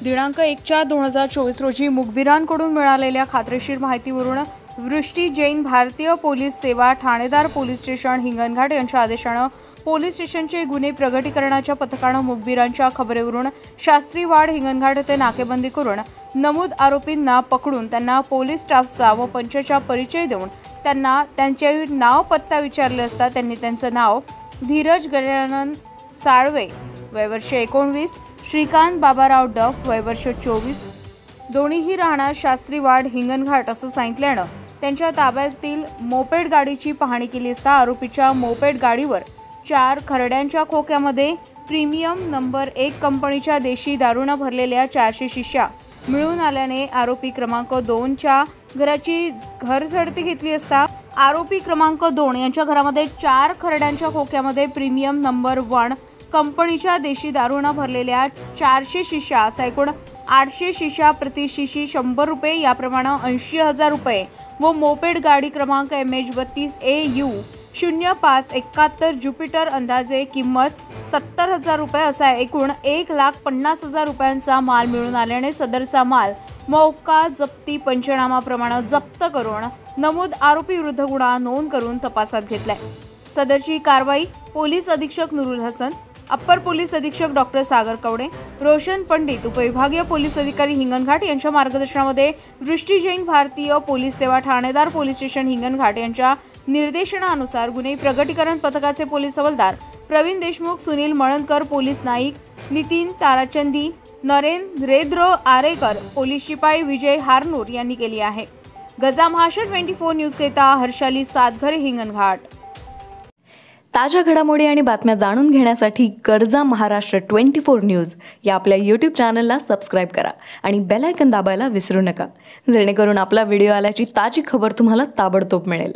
दिनांक 1/4/2024 रोजी मुखबिरांकडून मिळालेल्या खात्रीशीर माहितीवरून वृष्टी जैन भारतीय पोलीस सेवा ठाणेदार पोलीस स्टेशन हिंगणघाट यांच्या आदेशाने पोलीस स्टेशनचे गुन्हे प्रगटीकरणाच्या पथकाने मुखबिरांच्या खबरेवरून शास्त्रीवाड हिंगणघाट येथे नाकेबंदी करून नमूद आरोपींना पकडून त्यांना पोलीस स्टाफचा व पंचाचा परिचय देऊन त्यांना त्यांचे नाव पत्ता विचारले असता त्यांनी त्यांचे नाव धीरज गजानन साळवे वय वर्ष 19, श्रीकांत बाबाराव डफ वय वर्ष 24, दोन्हीही राहणार शास्त्रीवाड हिंगणघाट असं सांगितल्याने त्यांच्या ताब्यातील मोपेड गाडीची पाहणी केली असता आरोपीच्या मोपेड गाडीवर 4 खरड्यांच्या खोक्यामध्ये प्रीमियम नंबर 1 कंपनीच्या देशी दारूने भरलेल्या 400 शिश्या मिळून आल्याने आरोपी क्रमांक 2 च्या घराची घरझडती घेतली असता आरोपी क्रमांक 2 यांच्या घरामध्ये 4 खरड्यांच्या खोक्यामध्ये प्रीमियम नंबर 1 कंपनीच्या देशी दारूने भरलेल्या 400 शिश्या असा एकूण 800 शिश्या प्रति शिशी 100 रुपये याप्रमाणे 80,000 रुपये व मोपेड गाडी क्रमांक MH32AU 0571 ज्युपिटर अंदाजे किंमत 70,000 रुपये असा एकूण 1,50,000 रुपयांचा माल मिळून आल्याने सदरचा माल मौका जप्ती पंचनामाप्रमाणे जप्त करून नमूद आरोपी विरुद्ध गुन्हा नोंद करून तपासात घेतलाय। सदरची कारवाई पोलीस अधीक्षक नुरुल हसन, अप्पर पोलीस अधीक्षक डॉक्टर सागर कवडे, रोशन पंडित, उपविभागीय पोलीस अधिकारी हिंगणघाट यांच्या मार्गदर्शनामध्ये वृष्टी जैन भारतीय पोलीस सेवा ठाणेदार पोलीस स्टेशन हिंगणघाट यांच्या निर्देशनानुसार गुन्हे प्रगटीकरण पथकाचे पोलीस हवालदार प्रवीण देशमुख, सुनील मळणकर, पोलीस नाईक नितीन ताराचंदी, नरेंद्र आरेकर, पोलीस शिपाई विजय हारनूर यांनी केली आहे। गजा महाराष्ट्र 24 न्यूज करिता हर्षाली सातघरे, हिंगणघाट। ताज्या घडामोडी आणि बातम्या जाणून घेण्यासाठी गरजा महाराष्ट्र 24 न्यूज या आपल्या YouTube चॅनलला सबस्क्राईब करा आणि बेल आयकॉन दाबायला विसरू नका, जेणेकरून आपला व्हिडिओ आल्याची ताजी खबर तुम्हाला ताबडतोब मिळेल।